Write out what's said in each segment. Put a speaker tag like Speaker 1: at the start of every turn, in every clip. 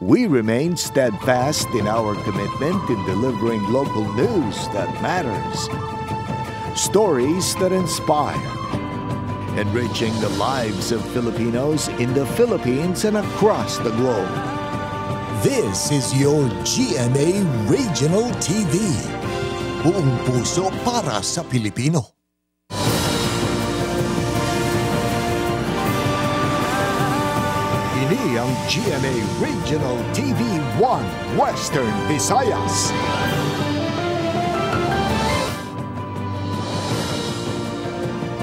Speaker 1: We remain steadfast in our commitment in delivering local news that matters. Stories that inspire. Enriching the lives of Filipinos in the Philippines and across the globe.
Speaker 2: This is your GMA Regional TV. Buong puso para sa Pilipino. Ini ang GMA Regional TV 1 Western Visayas.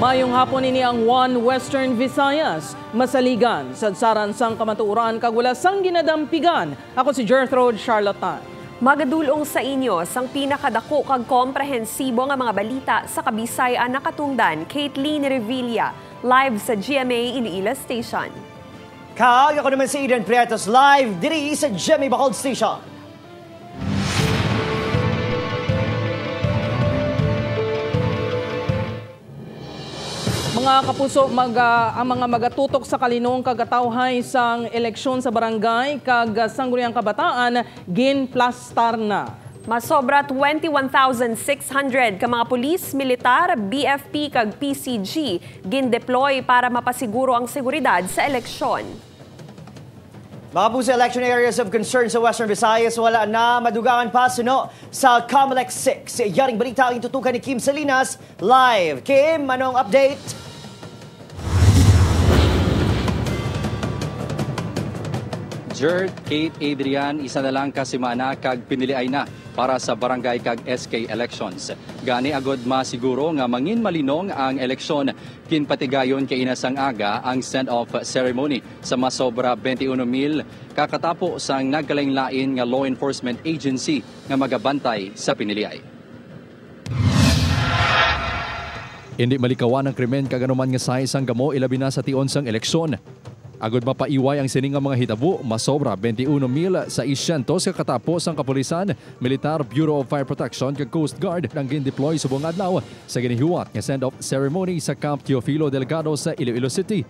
Speaker 3: Mayong hapon ini ang One Western Visayas. Masaligan, sadsaran sang kamatuuran kagwala sang ginadampigan. Ako si Gertrude Charlatan.
Speaker 4: Magadulong sa inyo sang pinakadako kag komprehensibo nga mga balita sa Kabisayan nakatungdan. Caitlin Revilla, live sa GMA Iniila Station.
Speaker 5: Ako naman si Eden Prietos, live diri sa GMA Bacolod Station.
Speaker 3: Mga kapuso, ang mga magatutok sa kalinong kagatawhay sang eleksyon sa barangay kag sangguniang kabataan ginplastar na.
Speaker 4: Masobra 21,600 ka mga pulis, militar, BFP kag PCG gin-deploy para mapasiguro ang seguridad sa eleksyon.
Speaker 5: Mga po sa election areas of concern sa Western Visayas, wala na madugangan pa suno sa Comelec 6. Yaring balita ang tutukan ni Kim Salinas live. Kim, anong update?
Speaker 6: Jert, Kate, Adrian, isa na lang kasimana kag piniliay na para sa barangay kag SK elections. Gani agod masiguro nga mangin malinong ang eleksyon kinpatigayon kay inasang aga ang send-off ceremony sa masobra 21,000 kakatapo sang nagkalain-lain nga law enforcement agency nga magabantay sa piniliay. Hindi malikawan ang krimen kaganuman nga sa isang gamo ilabi na sa tion sang eleksyon. Agod mapaiway ang sining nga mga hitabo, masobra 21,600 kakatapos ang kapulisan, militar, Bureau of Fire Protection kag Coast Guard nang gin-deploy subong adlaw sa ginihiwat nga send-off ceremony sa Camp Teofilo Delgado sa Iloilo City.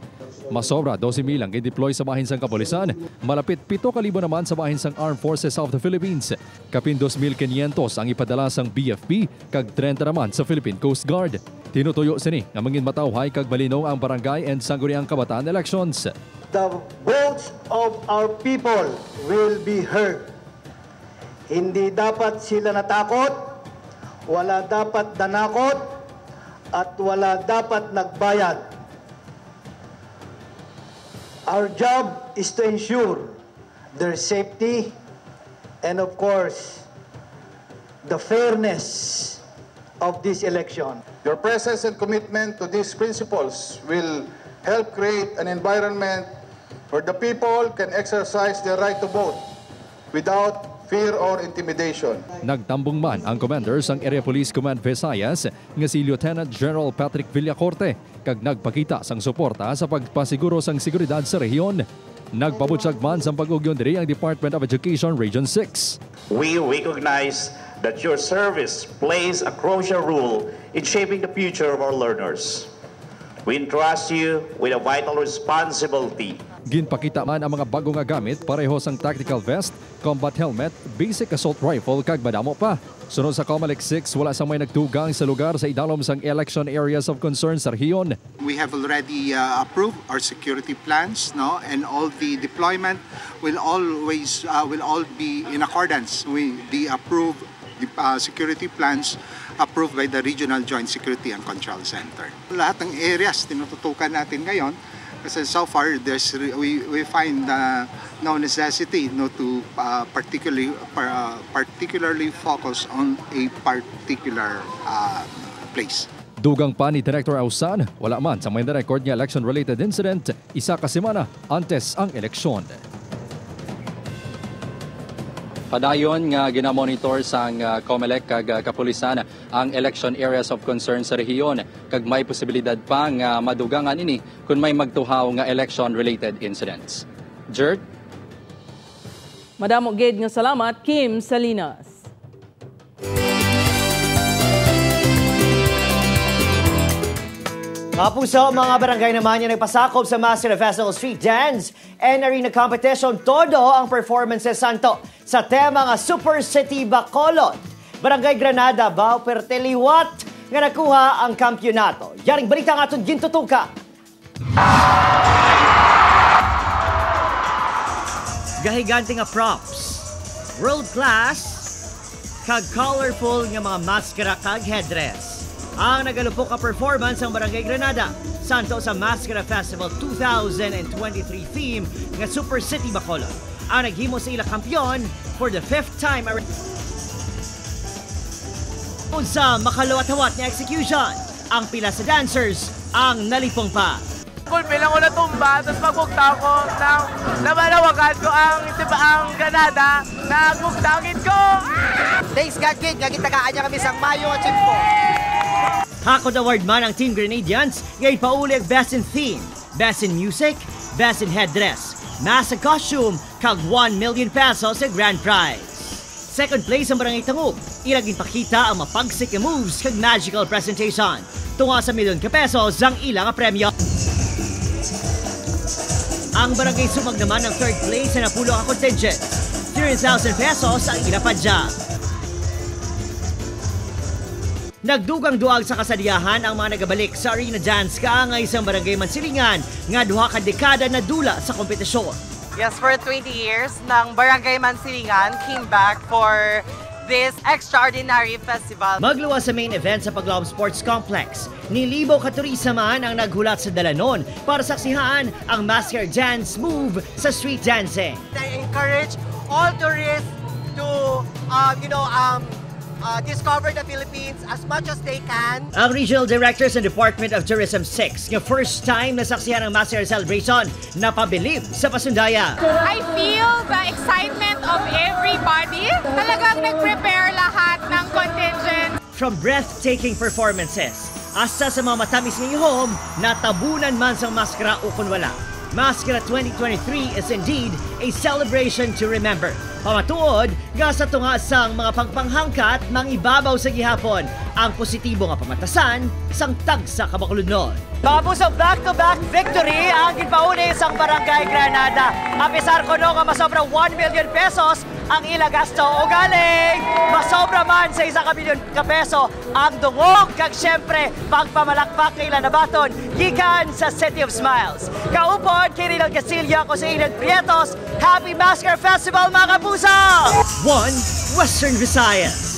Speaker 6: Masobra 12,000 ang gin-deploy sa bahin sang kapulisan, malapit 7,000 naman sa bahin sang Armed Forces of the Philippines. Kapin 2,500 ang ipadala sang BFP kag 30 naman sa Philippine Coast Guard. Tinutuyo sini nga mangin matawhay kag malinong ang barangay and sangguniang kabataan elections.
Speaker 7: The votes of our people will be heard. Hindi dapat sila natakot, wala dapat nanakot, at wala dapat nagbayad. Our job is to ensure their safety and of course, the fairness of this election.
Speaker 8: Your presence and commitment to these principles will help create an environment where the people can exercise their right to vote without fear or intimidation.
Speaker 6: Nagtambong man ang commander sang Area Police Command Visayas nga si Lieutenant General Patrick Villacorte kag nagpakita sang suporta sa pagpasiguro sang seguridad sa rehiyon. Nagpabutsag man sang pag-ugyon diri ang Department of Education Region 6.
Speaker 9: We recognize that your service plays a crucial role in shaping the future of our learners. We entrust you with a vital responsibility.
Speaker 6: Ginpakita man ang mga bagong nga gamit pareho sang tactical vest, combat helmet, basic assault rifle kag madamo pa. Sunod sa Comelec 6, wala sang may nagtugang sa lugar sa idalom sang election areas of concern sa rehiyon.
Speaker 10: We have already approved our security plans, no, and all the deployment will all be in accordance with the approved security plans approved by the Regional Joint Security and Control Center. Lahat ng areas tinututukan natin ngayon kasi so far we find no necessity to particularly focus on a particular place.
Speaker 6: Dugang pa ni Director Ausan, wala man sa may record nga election-related incident, isa ka semana antes ang eleksyon. Padayon nga ginamonitor sang Comelec kag kapulisan ang election areas of concern sa rehiyon kag may posibilidad pa nga madugangan ini kung may magtuhaw nga election-related incidents. Jert?
Speaker 3: Madamo gid nga salamat, Kim Salinas.
Speaker 5: Mga puso, mga barangay naman yung nagpasakop sa Mascara Festival Street Dance and Arena Competition. Todo ang performances santo sa tema nga Super City Bacolod. Barangay Granada, Bao Perteliwat nga nakuha ang kampyonato. Yaring balita nga itong gintutuka. Gahigante nga props, world class, kag colorful nga mga maskara kag headdress. Ang nagalupok ka performance ng Barangay Granada santo sa Mascara Festival 2023 theme nga Super City Bacolod. Ang naghimo sa ila kampyon for the 5th time sa makalawat-hawat na execution. Ang pila sa dancers ang nalipong pa.
Speaker 11: Bilang ko natumba, tapos pagmugta ko, namalawagan ko ang Granada, nagmugtangin ko!
Speaker 12: Thanks God, kid. Nagitagaan niya kami sa Mayo at Simpo.
Speaker 5: Hakot Award man ang Team Grenadians, ngayon pauli ang Best in Theme, Best in Music, Best in Headdress, Mask Costume, kag 1 million pesos sa Grand Prize. Second place ang Barangay Tangub, ilaging pakita ang mapagsik na moves kag magical presentation. Tunga sa milyon ka pesos ang ilang premyo. Ang Barangay Sumag naman ang third place na napulo ang contingent. 3,000 pesos ang ilapadya. Nagdugang-duag sa kasaliyahan ang mga nagabalik sa arena dance kaangay sa Barangay Mansilingan nga duha ka dekada na dula sa kompetisyon.
Speaker 11: Yes, for 20 years, ng Barangay Mansilingan came back for this extraordinary festival.
Speaker 5: Magluwas sa main event sa Paglaom Sports Complex. Nilibo ka turista man ang naghulat sa dalanon para saksihan ang masker dance move sa street dancing.
Speaker 12: I encourage all tourists to, discover the Philippines as much as they can.
Speaker 5: Ang Regional Directors ng Department of Tourism 6 nga first time na saksihan ang masker celebration napabilib sa pasundaya.
Speaker 13: I feel the excitement of everybody. Talagang nag-prepare lahat ng contingent.
Speaker 5: From breathtaking performances hasta sa mga matamis ng ihom na tabunan man sa maskara o kung wala. Mascara 2023 is indeed a celebration to remember. Pamatuod, nga sa tunga sang mga pagpanghangkat mang ibabaw sa gihapon ang positibo nga pamatasan sang tagsa kabakuludnon.
Speaker 12: Mga puso, back-to-back victory ang ginpauni sang Barangay Granada. Apisar ko no nga masobra 1 million pesos ang ilagasto o galing masobra man sa 1 milyon ka peso ang dungog kag syempre pagpamalakpak kay Lanabaton gikan sa City of Smiles. Kaupod kay Rinal Castilla ko sa Inad Prietos. Happy Masker Festival mga kapuso!
Speaker 5: 1 Western Visayas.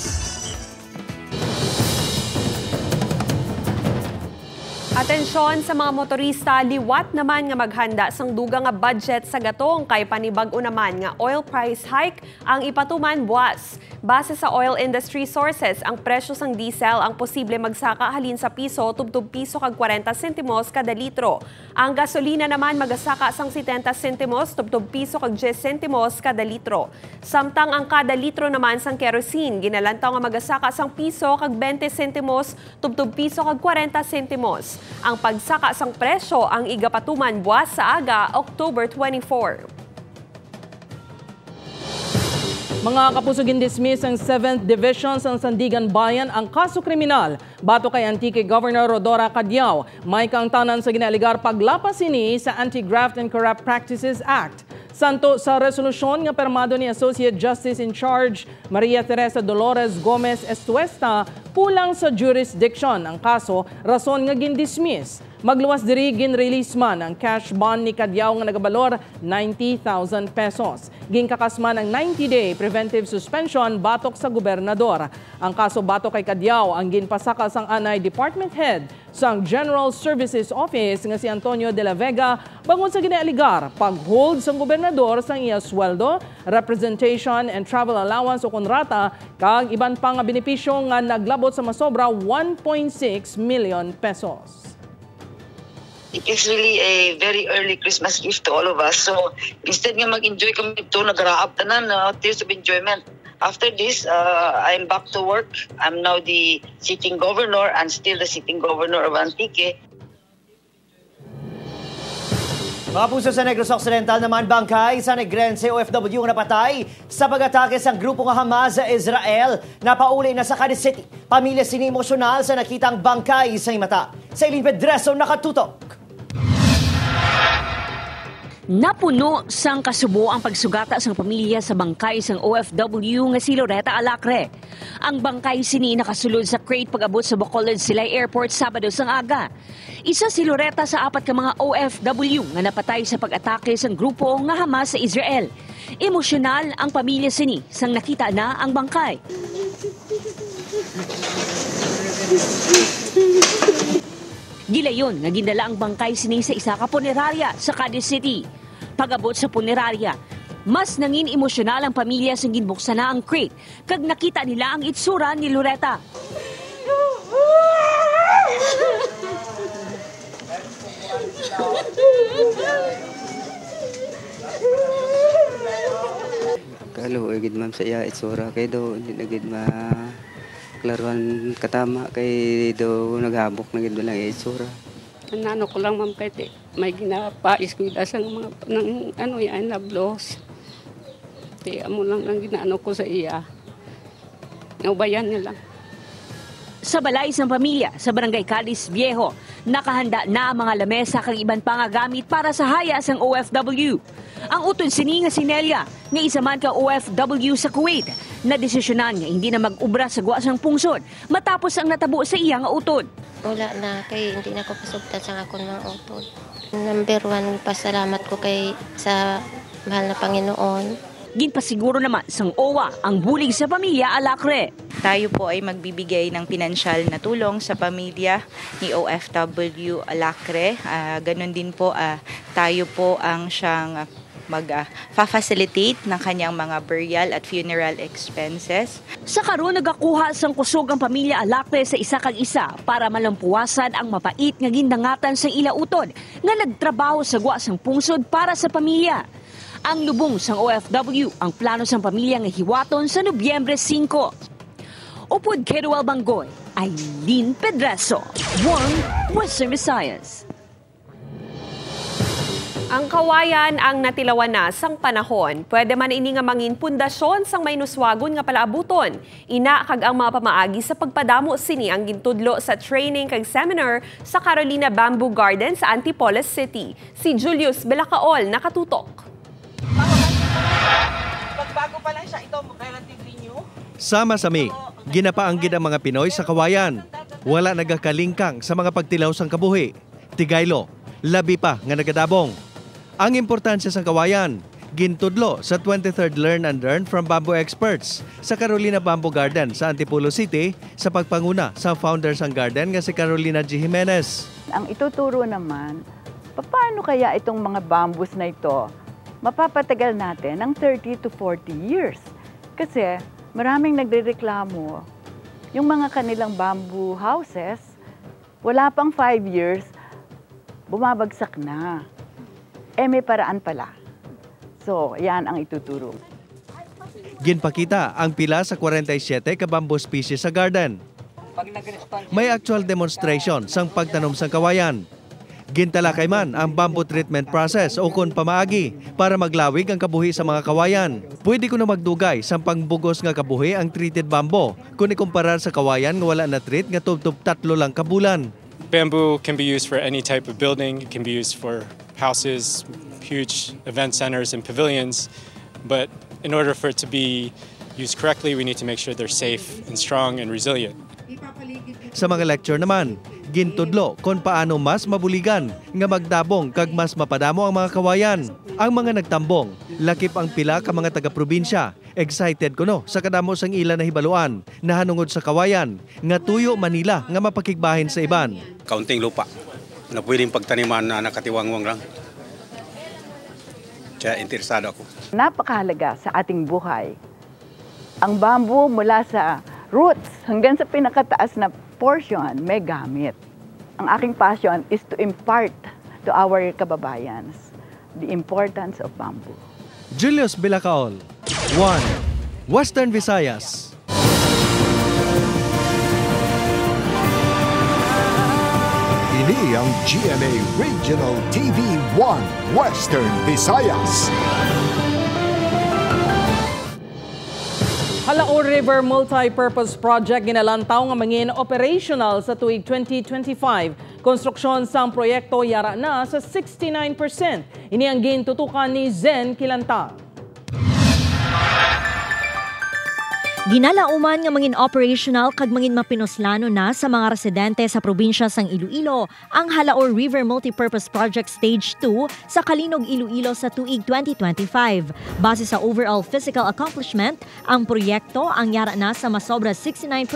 Speaker 4: Atensyon sa mga motorista, liwat naman nga maghanda sang duga nga budget sa gatong kay panibag-o naman nga oil price hike ang ipatuman buwas. Base sa oil industry sources, ang presyo sang diesel ang posible magsaka halin sa piso tubtub piso kag 40 sentimos kada litro. Ang gasolina naman magasaka sang 70 sentimos tubtub piso kag 10 sentimos kada litro. Samtang ang kada litro naman sang kerosene ginalantaw nga magasaka sang piso kag 20 sentimos tubtub piso kag 40 sentimos. Ang pagsaka sang presyo ang igapatuman buwas sa aga, October 24.
Speaker 3: Mga kapuso, gindismiss ang 7th Division sa Sandigan Bayan ang kaso kriminal bato kay Antique Governor Rodora Cadiao. May kaangtanan sa ginaligar paglapas ini sa Anti-Graft and Corrupt Practices Act. Santo sa resolusyon nga permado ni Associate Justice in Charge Maria Teresa Dolores Gomez Estuesta, kulang sa jurisdiction ang kaso, rason nga gindismiss. Magluwas diri gin-release man ang cash bond ni Cadiao nga nagabalor 90,000 pesos. Ginkakasman ang 90-day preventive suspension batok sa gobernador. Ang kaso batok kay Cadiao ang ginpasaka sang anay department head sang General Services Office nga si Antonio de la Vega bangon sa ginaaligar pag-hold sang gobernador sang iya sweldo, representation and travel allowance o kontrata kag iban pa nga benepisyo nga naglabot sa masobra 1.6 million pesos.
Speaker 14: It is really a very early Christmas gift to all of us. So instead nga mag-enjoy kami ito, nag-raap tanan, tears of enjoyment. After this, I'm back to work. I'm now the sitting governor and still the sitting governor of Antique.
Speaker 5: Mga puso sa Negros Occidental naman, bangkay sa Negrense OFW ang napatay sa pag-atake sa grupong Hamas sa Israel. Napauli na sa Cadiz City. Pamilya sinimosyonal sa nakitang bangkay sa mata. Sa Eileen Pedreso, nakatutok.
Speaker 15: Napuno sang kasubo ang pagsugata sang pamilya sa bangkay sang OFW nga si Loretta Alacre. Ang bangkay sini nakasulod sa crate pag-abot sa Bacolod Silay Airport Sabado sang aga. Isa si Loretta sa 4 ka mga OFW nga napatay sa pag-atake sang grupo nga Hamas sa Israel. Emosyonal ang pamilya sini sang nakita na ang bangkay. Gilayon nga gindala ang bangkay sini sa isa ka punerarya sa Cadiz City. Pag-abot sa punerarya, mas nangin emosyonal ang pamilya sa ginbuksan na ang crate kag nakita nila ang itsura ni Loretta.
Speaker 16: Kalo agad ma'am sa iya itsura kay do hindi na gid ma klaruan katama kay do naghabok na gid lang itsura.
Speaker 17: Ano ko lang ma'am kay may ginapais ko sa mga ng ano yan na blows. Amo lang ginaano ko sa iya. Naubayan niya lang.
Speaker 15: Sa balay ng pamilya sa Barangay Cadiz Viejo, nakahanda na ang mga lamesa kang iban pa nga gamit para sa hayas ng OFW. Ang utod sini nga si Nelia, nga isa man ka OFW sa Kuwait, na desisyonan nga hindi na mag-ubra sa guwa sang pungsod matapos ang natabo sa iya nga utod.
Speaker 18: Wala na, kay hindi na ko pasugtan sa akong mga utod. Number 1, pasalamat ko kay sa mahal na Panginoon.
Speaker 15: Ginpasiguro naman sang OWA ang bulig sa pamilya Alacre.
Speaker 19: Tayo po ay magbibigay ng pinansyal na tulong sa pamilya ni OFW Alacre. Ganon din po tayo po ang siyang mag-facilitate ng kanyang mga burial at funeral expenses.
Speaker 15: Sa karon nagakuha sang kusog ang pamilya Alacre sa isa kag isa para malampuasan ang mapait nga gindangatan sa ilautod nga nagtrabaho sa guwa sang pungsod para sa pamilya. Ang lubong sang OFW ang plano sang pamilya nga hiwaton sa Nobyembre 5. Upod Keruel Bangoy, Eileen Pedreso, One Western Visayas.
Speaker 4: Ang kawayan ang natilawan na sang panahon. Pwede man ini nga mangin pundasyon sang may nuswagon nga palaabuton. Ina kag ang mga pamaagi sa pagpadamo sini ang gintudlo sa training kag seminar sa Carolina Bamboo Garden sa Antipolis City. Si Julius Belacaol nakatutok.
Speaker 20: Pagbago pa lang siya, ito relatively new.
Speaker 21: Sama-sami, ginapaanggid ang mga Pinoy sa kawayan. Wala nagakalingkang sa mga pagtilaw sang kabuhi. Tigaylo, labi pa nga nagadabong. Ang importansya sang kawayan, gintudlo sa 23rd Learn and Learn from Bamboo Experts sa Carolina Bamboo Garden sa Antipolo City sa pagpanguna sa founder sang garden nga si Carolina G. Jimenez.
Speaker 22: Ang ituturo naman, paano kaya itong mga bamboos na ito mapapatagal natin ng 30 to 40 years. Kasi maraming nagrereklamo, yung mga kanilang bamboo houses, wala pang 5 years, bumabagsak na. May paraan pala. So, yan ang ituturo.
Speaker 21: Ginpakita ang pila sa 47 ka bamboo species sa garden. May actual demonstration sang pagtanom sang kawayan. Gintalakay man ang bamboo treatment process o kung pamaagi para maglawig ang kabuhi sa mga kawayan. Pwede ko na magdugay sa pangbugos nga kabuhi ang treated bamboo kung ikumparar sa kawayan nga wala na treat nga tubtub 3 lang kabulan.
Speaker 23: Bamboo can be used for any type of building. It can be used for houses, huge event centers and pavilions. But in order for it to be used correctly, we need to make sure they're safe and strong and resilient.
Speaker 21: Sa mga lecture naman, gintudlo kung paano mas mabuligan nga magdabong kag mas mapadamo ang mga kawayan. Ang mga nagtambong, lakip ang pila ka mga taga-probinsya. Excited ko no sa kadamo sang ila na hibaluan na hanungod sa kawayan nga tuyo Manila nga mapakigbahin sa iban.
Speaker 24: Kaunting lupa na pwedeng pagtaniman na nakatiwangwang lang. Kaya interesado ako.
Speaker 22: Napakahalaga sa ating buhay. Ang bamboo mula sa roots hanggang sa pinakataas na portion may gamit. Ang aking passion is to impart to our kababayans the importance of bamboo.
Speaker 21: Julius Belacaol, One Western Visayas.
Speaker 1: Kini ang GMA Regional TV 1 Western Visayas.
Speaker 3: Halaor River Multi-Purpose Project ginalantaw nga mangin operational sa tuig 2025. Konstruksyon sang proyekto yara na sa 69%. Ini ang gintutukan ni Zen Kilantang.
Speaker 2: Ginalauman nga mangin operational kag mangin mapinuslano na sa mga residente sa probinsya sang Iloilo ang Halaor River Multipurpose Project Stage 2 sa Kalinog, Iloilo sa tuig 2025. Base sa overall physical accomplishment, ang proyekto ang yara na sa masobra 69%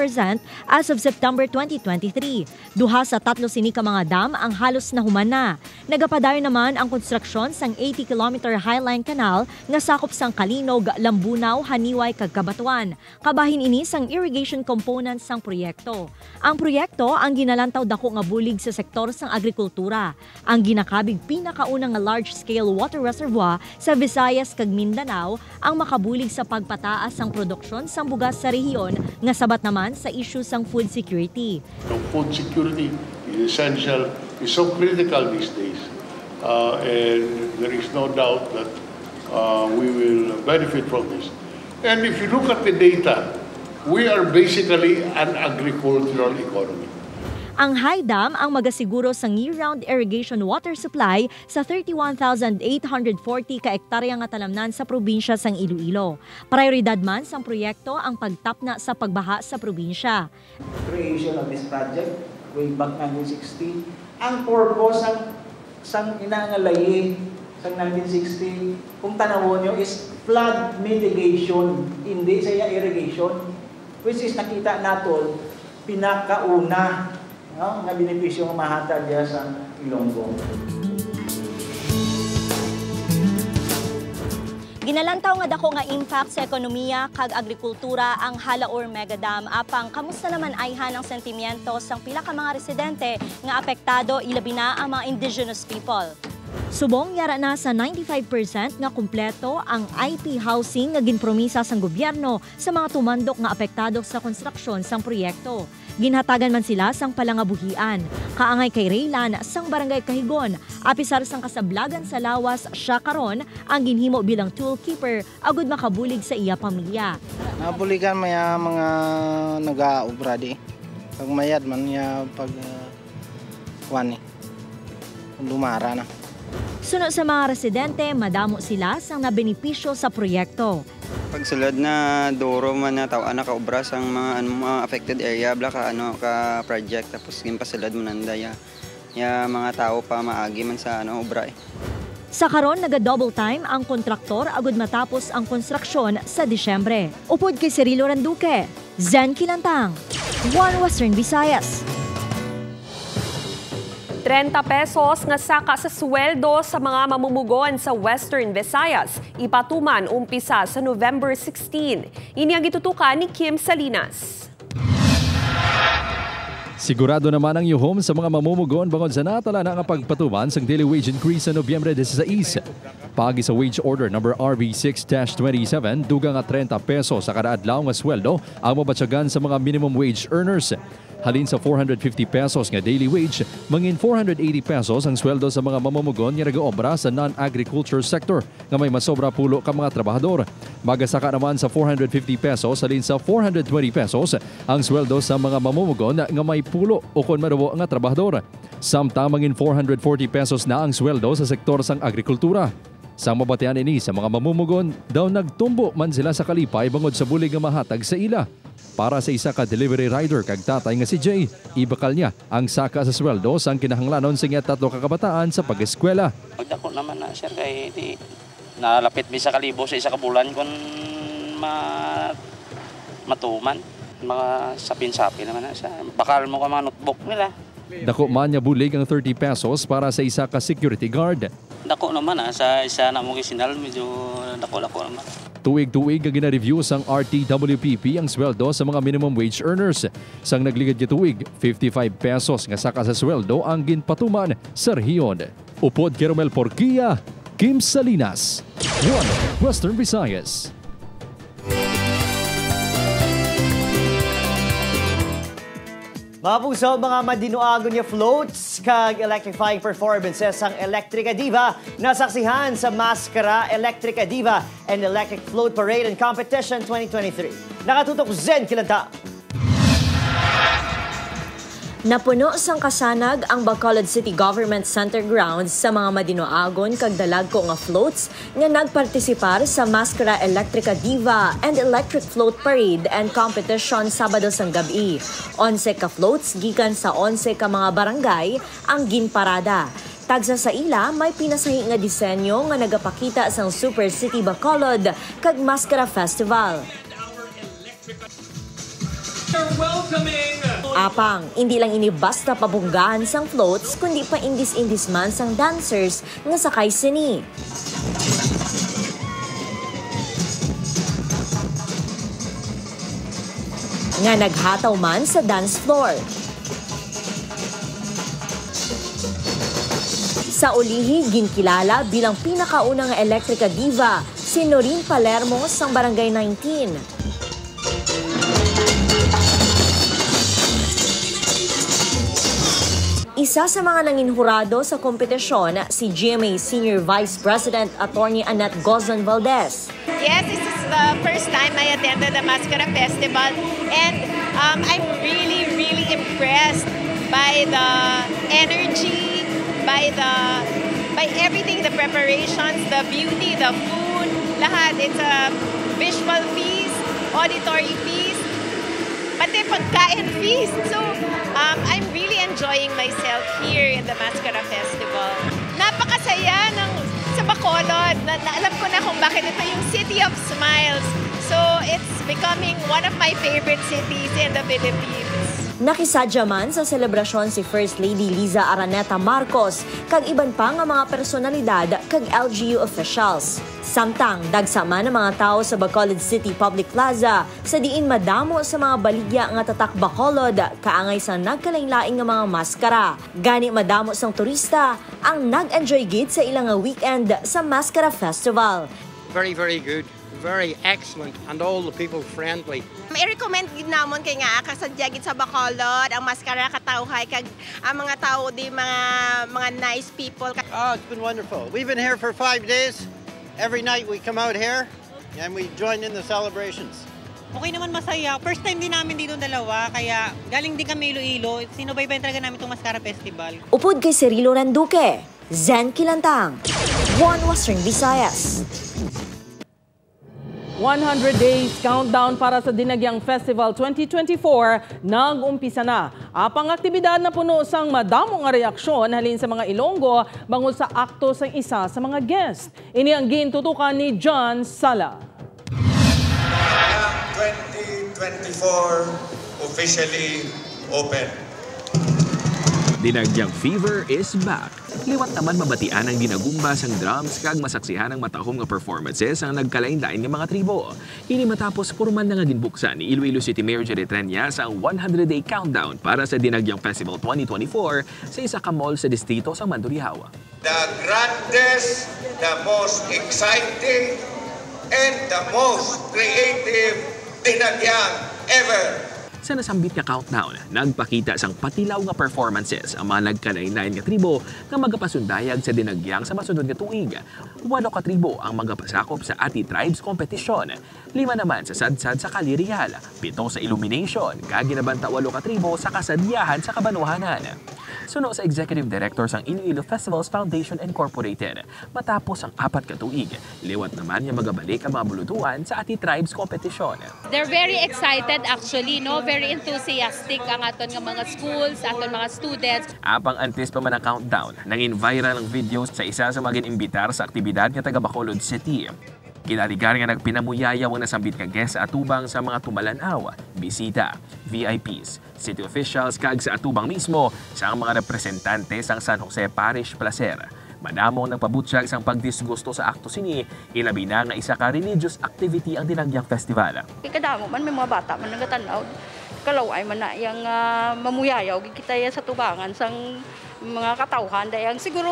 Speaker 2: as of September 2023. Duha sa 3 sini ka mga dam ang halos nahuman na. Nagapadayon naman ang konstruksyon sang 80-kilometer Highline Canal nga sakop sang Kalinog, Lambunaw, Haniway kag Kabatuan. Kabahin ini sang irrigation components sang proyekto. Ang proyekto ang ginalantaw dako nga bulig sa sektor sang agrikultura. Ang ginakabig pinakaunang nga large-scale water reservoir sa Visayas kag Mindanao ang makabulig sa pagpataas sang produksyon sang bugas sa rehiyon nga sabat naman sa issue sang food security.
Speaker 7: Food security is essential, is so critical these days. And there is no doubt that we will benefit from this. And if you look at the data, we are basically an agricultural economy.
Speaker 2: Ang high dam ang magasiguro sa year-round irrigation water supply sa 31,840 ka ektarya nga talamnan sa probinsya sang Iloilo. Prioridad man sang proyekto ang pagtapna sa pagbaha sa probinsya.
Speaker 8: Creation of this project way back 1960, ang purpose sang inangalayi sa 1960, kung tanawon nyo is flood mitigation, hindi siya irrigation, which is nakita natin pinakauna nga benepisyo ng mahatag diya sa Ilonggo.
Speaker 2: Ginalantaw nga dako nga impact sa ekonomiya kag agrikultura ang Halaor Megadam apang kamusta naman ayhan ang sentimiento sang pila ka mga residente nga apektado ilabi na ang mga indigenous people. Subong yara na sa 95% nga kumpleto ang IP housing nga ginpromisa sang gobyerno sa mga tumandok nga apektado sa konstruksyon sang proyekto. Ginhatagan man sila sang palangabuhian. Kaangay kay Raylan sang Barangay Kahigon, apisar sang kasablagan sa lawas siya karon ang ginhimo bilang toolkeeper agud makabulig sa iya pamilya.
Speaker 25: Nabuligan maya mga nag-aobra di. Pag mayad man niya pag wani. Lumara na.
Speaker 2: Sunod sa mga residente, madamo sila sang nabenepisyo sa proyekto.
Speaker 16: Pagsulod na duro man na tawa na kaobra sang mga affected area bla ka ka project tapos gimpasulod mo nanda ya mga tao pa maagi man sa obra.
Speaker 2: Sa karon naga-double time ang kontraktor agud matapos ang konstruksyon sa Disyembre. Upod kay Cirilo Randuque, Zen Kilantang, One Western Visayas.
Speaker 4: 30 pesos nga saka sa sweldo sa mga mamumugon sa Western Visayas. Ipatuman umpisa sa November 16. Ini ang gitutukan ni Kim Salinas.
Speaker 6: Sigurado naman ang yuhom sa mga mamumugon bangod sa natala na ang pagpatuman sa daily wage increase sa Nobyembre 16. Pagi sa wage order number RB6-27, dugang nga 30 pesos sa kada adlaw nga sweldo ang mabatyagan sa mga minimum wage earners. Halin sa 450 pesos nga daily wage, mangin 480 pesos ang sweldo sa mga mamumugon nga nag-oobra sa non-agriculture sector nga may masobra pulo ka mga trabahador. Magasaka naman sa 450 pesos halin sa 420 pesos ang sweldo sa mga mamumugon nga may pulo o kon marubo nga trabahador. Samtang mangin 440 pesos na ang sweldo sa sektor sang agrikultura. Sa mabatian ini sa mga mamumugon, daw nagtumbo man sila sa kalipay bangod sa bulig nga mahatag sa ila. Para sa isa ka delivery rider kag tatay nga si Jay, ibakal niya ang saka sa sweldo sang kinahanglanon sa iya 3 ka kabataan sa pag-eskwela.
Speaker 26: Dako naman na sir kay di nalapit mi sa kalibo sa isa ka bulan kon matuman mga sapin-sapin naman na sa bakal mo ka mga notebook nila.
Speaker 6: Dako man niya bulig ang 30 pesos para sa isa ka security guard.
Speaker 26: Dako naman sa isa na mo gisinal medyo dako naman.
Speaker 6: Tuig-tuig nga gina-review sang RTWPP ang sweldo sa mga minimum wage earners. Sang nagligad niya tuig, 55 pesos nga saka sa sweldo ang ginpatuman sa rehiyon. Upod kay Romel Porquilla, Kim Salinas, One Western Visayas.
Speaker 5: Mga puso, mga madinuago niya floats, dance kag electrifying performances ang Electrica Diva nasaksihan sa Maskara Electrica Diva and Electric Float Parade and Competition 2023. Nakatutok Zen Kilanta.
Speaker 2: Napuno sang kasanag ang Bacolod City Government Center grounds sa mga madinoagon kag dalagko nga floats nga nagpartisipar sa Maskara Electrica Diva and Electric Float Parade and Competition Sabado sang gabi. 11 ka floats gikan sa 11 ka mga barangay ang ginparada. Tagsa sa ila, may pinasahi nga disenyo nga nagapakita sang Super City Bacolod kag Maskara Festival. Apang, hindi lang ini basta pabunggahan sang floats, kundi pa indis-indis man sang dancers nga sakay sini. Nga naghataw man sa dance floor. Sa ulihi, ginkilala bilang pinakaunang Electrica Diva, si Noreen Palermo sang Barangay 19. Isa sa mga nanginhurado sa kompetisyon, si GMA Senior Vice President Attorney Annette Gozon Valdez.
Speaker 9: Yes, this is the first time I attended the Maskara Festival, and I'm really impressed by the energy, by everything, the preparations, the beauty, the food, lahat. It's a visual feast, auditory feast, pati pagkain feast. So I'm really enjoying myself here in the Maskara Festival. Napakasaya sa Bacolod. Alam ko na kung bakit ito yung City of Smiles. So it's becoming one of my favorite cities in the Philippines.
Speaker 2: Nakisadya man sa selebrasyon si First Lady Liza Araneta Marcos kag iban pa nga mga personalidad kag LGU officials. Samtang dagsama ng mga tao sa Bacolod City Public Plaza sa diin madamo sa mga baligya nga tatak Bacolod kaangay sa nagkalain-laing nga mga maskara. Gani madamo sang turista ang nag-enjoy gid sa ilang weekend sa Maskara Festival.
Speaker 10: Very good. Very excellent and all the people friendly.
Speaker 11: I-recommend gid namon kay nga kasadya gid sa Bacolod ang Maskara katawhay kag ang mga tao di mga nice people.
Speaker 10: Oh, it's been wonderful. We've been here for 5 days. Every night we come out here and we join in the celebrations.
Speaker 12: Okay naman, masaya. First time din namin dito dalawa, kaya galing din kami Iloilo. Sinubaybayan talaga namin itong Maskara Festival.
Speaker 2: Upod kay Cirilo Randuque, Zen Kilantang, One Western Visayas.
Speaker 3: 100 days countdown para sa Dinagyang Festival 2024 nag-umpisa na. Apang aktibidad na puno sang madamong nga reaksyon halin sa mga Ilonggo bangod sa akto sang isa sa mga guest. Ini ang gintutukan ni John Sala.
Speaker 13: 2024 officially open.
Speaker 14: Dinagyang Fever is back. Liwat naman mabatian ang ginagumba sang drums kag masaksihan ang matahom nga performances ang nagkalain-lain ng mga tribo. Ini matapos purman na nga ginbuksan ni Iloilo City Mayor Jerry Trenya sa 100-day countdown para sa Dinagyang Festival 2024 sa isa ka mall sa distrito sa Mandurriao.
Speaker 13: The grandest, the most exciting, and the most creative Dinagyang ever.
Speaker 14: Sa nasambit nga countdown, nagpakita sang patilaw nga performances ang mga nagkalain-lain nga tribo nga magapasundayag sa Dinagyang sa masunod nga tuig. 8 ka tribo ang magapasakop sa Ati Tribes Competition. 5 naman sa sadsad sa Kalirial, 7 sa Illumination, kag ginabanta 8 ka tribo sa kasadyahan sa Kabanuhanan. Suno sa Executive Director sang Iloilo Festivals Foundation Incorporated, matapos ang 4 ka tuig, liwat naman nga magabalik ang mga bulutuan sa Ati Tribes Competition.
Speaker 27: They're very excited actually, no? Very enthusiastic ang aton nga mga schools, aton mga students.
Speaker 14: Apang antes pa man ang countdown, nangin viral ang videos sa isa sa mga imbitar sa aktibidad nga taga Bacolod City. Kinaligar nga nagpinamuyayaw ang nasambit nga guest sa atubang sa mga tumalanaw, bisita, VIPs, city officials kag sa atubang mismo sa mga representante sang San Jose Parish Placer. Madamong nagpabutsyag sang pagdisgusto sa akto sini, ilabi na nga isa ka religious activity ang Dinagyang Festival.
Speaker 28: Kadamo man may mga bata man nagatanaw, kalaway man na yung mamuyayaw kita sa tubangan sang mga katauhan dayang siguro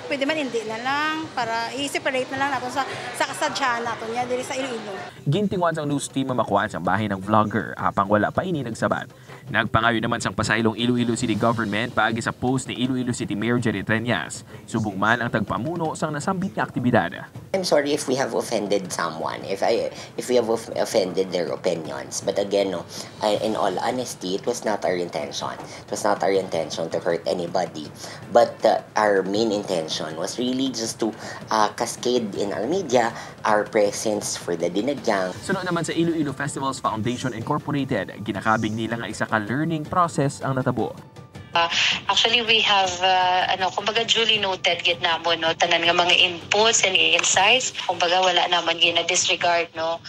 Speaker 29: pwede man hindi na lang para i-separate na lang natin sa kasadyahan natin niya diri sa Iloilo.
Speaker 14: Gintinguan sang news team mamakuan sa bahay ng vlogger apang wala pa ini nagsabat. Nagpangayo naman sang pasaylong Iloilo City Government paagi sa post ni Iloilo City Mayor Jerry Treñas. Subong man ang tagpamuno sang nasambit nga aktibidad.
Speaker 15: I'm sorry if we have offended someone, if we have offended their opinions. But again, no, in all honesty, it was not our intention. It was not our intention to hurt anybody. But our main intention was really just to cascade in our media our presence for the Dinagyang.
Speaker 14: Sunod naman sa Iloilo Festivals Foundation Incorporated, ginakabig nila nga isa ka learning process ang natabo.
Speaker 17: Actually, we have, kumbaga duly noted gid namon, no, tanan nga mga inputs and insights. Kumbaga wala naman gina-disregard, no,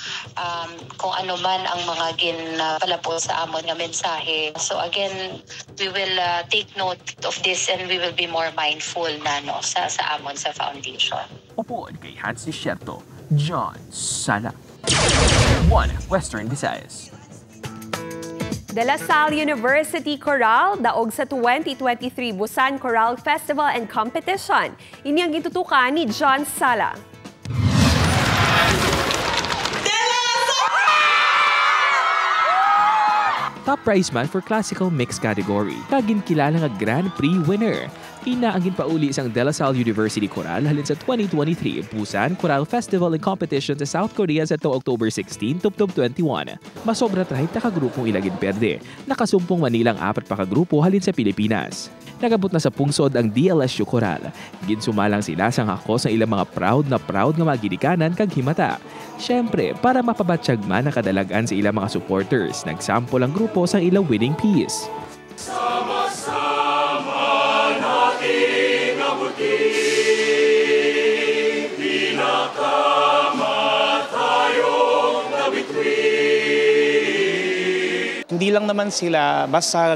Speaker 17: kung ano man ang mga ginpalabo sa amon nga mensahe. So again, we will take note of this and we will be more mindful na, no, sa amon sa foundation.
Speaker 14: Upuan kay Hans Desierto, John Sala. 1 Western Visayas.
Speaker 4: De La Salle University Choral daog sa 2023 Busan Choral Festival and Competition. Ini ang gitutukan ni John Sala.
Speaker 14: Top prize man for classical mix category. Kagin kilala nga Grand Prix winner. Ina ang ginpauli sang De La Salle University Choral halin sa 2023 Busan Choral Festival and Competition sa South Korea sa October 16 to 21. Masobra 30 ka grupong ilagin perde. Nakasumpong Manilang 4 pa ka grupo halin sa Pilipinas. Nagabot na sa pungsod ang DLSU Choral. Ginsumalang sila sang hako sa ilang mga proud nga magidikanan kag himata. Siyempre, para mapabatsyag man ang kadalagan sa ilang mga supporters, nagsample ang grupo sa ilang winning piece.
Speaker 25: Hindi lang naman sila basta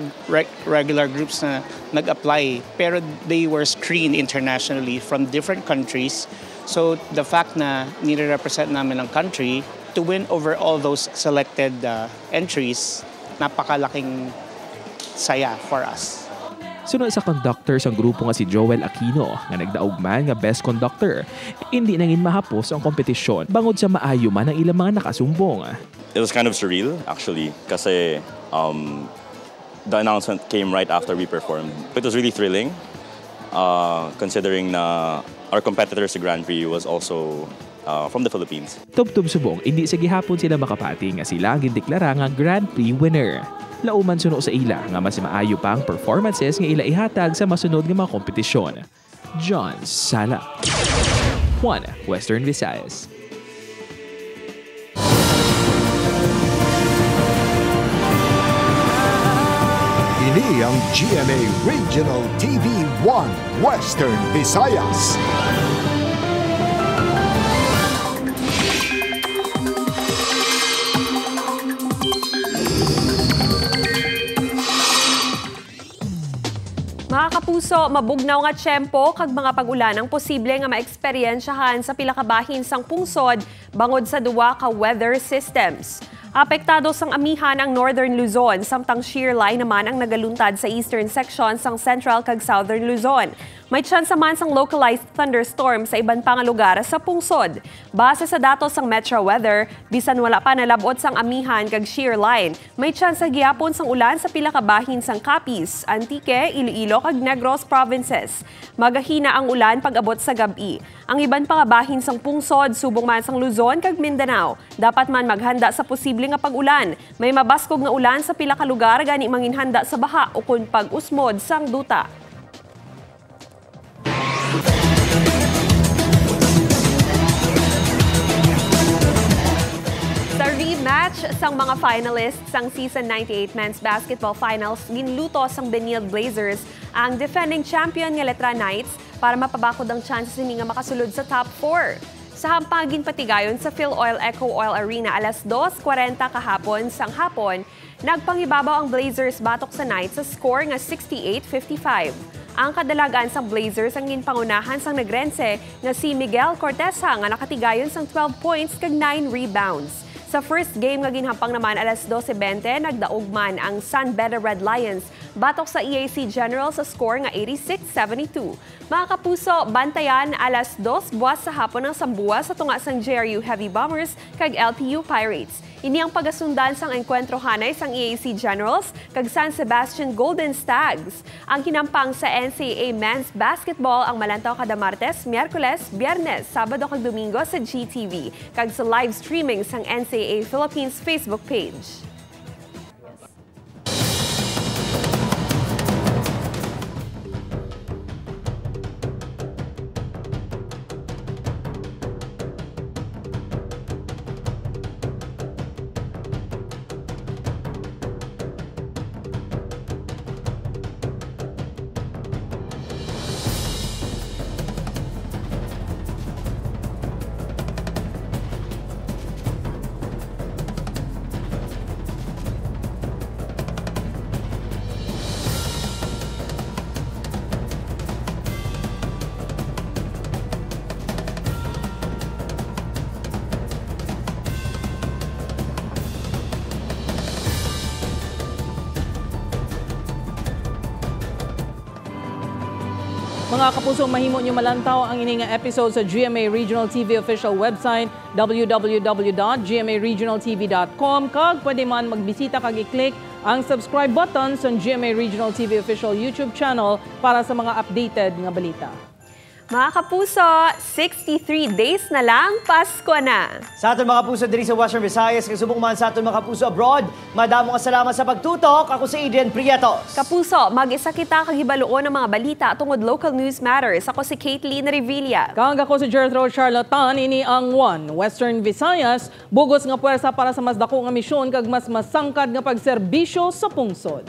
Speaker 25: regular groups na nag-apply, pero they were screened internationally from different countries. So the fact na nire-represent namin ang country to win over all those selected entries, napakalaking saya for us.
Speaker 14: Sunod sa conductor sa grupo nga si Joel Aquino nga nagdaog man nga best conductor. Hindi nangin mahapos ang kompetisyon bangod sa maayo man ang ilang mga nakasumbong.
Speaker 18: It was kind of surreal actually kasi the announcement came right after we performed. It was really thrilling considering na our competitor sa Grand Prix was also from the Philippines.
Speaker 14: Tubtub subong, hindi sa gihapon sila makapati nga sila ang gindeklara nga Grand Prix winner. Lauman suno sa ila nga mas maayo pa ang performances nga ila ihatag sa masunod nga mga kompetisyon. John Sala. 1 Western Visayas.
Speaker 1: Ini ang GMA Regional TV 1 Western Visayas.
Speaker 4: Mga kapuso, mabugnaw nga tiyempo kag mga pag-ulan ang posible nga maeksperiensyahan sa pila ka bahin sang pungsod bangod sa duwa ka weather systems. Apektado sang amihan ang Northern Luzon, samtang shear line naman ang nagaluntad sa eastern section sang Central kag Southern Luzon. May chance naman sang localized thunderstorm sa iban pang lugar sa pungsod. Base sa datos sang Metro Weather, bisan wala pa nalabot sang amihan kag shear line, may chance sa gihapon sang ulan sa pila ka bahin sang Capiz, Antique, Iloilo kag Negros provinces. Magahina ang ulan pag-abot sa gabi. Ang iban pang bahin sang pungsod, subong man sang Luzon kag Mindanao, dapat man maghanda sa posible nga pag-ulan. May mabaskog nga ulan sa pila ka lugar gani manginhanda sa baha o kun pag-usmod sang duta. Sa rematch sang mga finalists sang Season 98 Men's Basketball Finals, ginluto sang Benilde Blazers ang defending champion nga Letra Knights para mapabakod ang chances nini nga makasulod sa top 4. Sa hampagin patigayon sa Philoil Eco Oil Arena alas 2:40 kahapon sang hapon, nagpangibabaw ang Blazers batok sa Knights sa score nga 68-55. Ang kadalagan sang Blazers ang ginpangunahan sang Negrense nga si Miguel Cortesa nga nakatigayon sang 12 points kag 9 rebounds. Sa first game nga ginhampang naman alas 12:20, nagdaog man ang San Beda Red Lions batok sa EAC General sa score nga 86-72. Mga kapuso, bantayan alas 2 buwas sa hapon ng Sambua sa tunga sang JRU Heavy Bombers kag LPU Pirates. Ini ang pagasundan sang enkwentro hanay sang EAC Generals kag San Sebastian Golden Stags. Ang kinampang sa NCAA Men's Basketball ang malantaw kada Martes, Miyerkules, Biyernes, Sabado kag Domingo sa GTV kag sa live streaming sang NCAA Philippines Facebook page.
Speaker 3: Mga kapuso, mahimo nyo malantaw ang ining episode sa GMA Regional TV official website www.gmaregionaltv.com kag pwede man magbisita kag i-click ang subscribe button sa GMA Regional TV official YouTube channel para sa mga updated nga balita.
Speaker 4: Mga kapuso, 63 days na lang, Pasko na.
Speaker 5: Sa aton mga kapuso diri sa Western Visayas, kasubok man sa aton mga kapuso abroad, madamo nga salamat sa pagtutok. Ako si Adrian Prietos.
Speaker 4: Kapuso, mag-isa kita kagibaluon ng mga balita tungod local news matters. Ako si Caitlin Revilla.
Speaker 3: Kang ako si Jethro Charlatan, ini ang One Western Visayas, bugos nga puwersa para sa mas dako nga misyon kag mas masangkad nga pagserbisyo sa pungsod.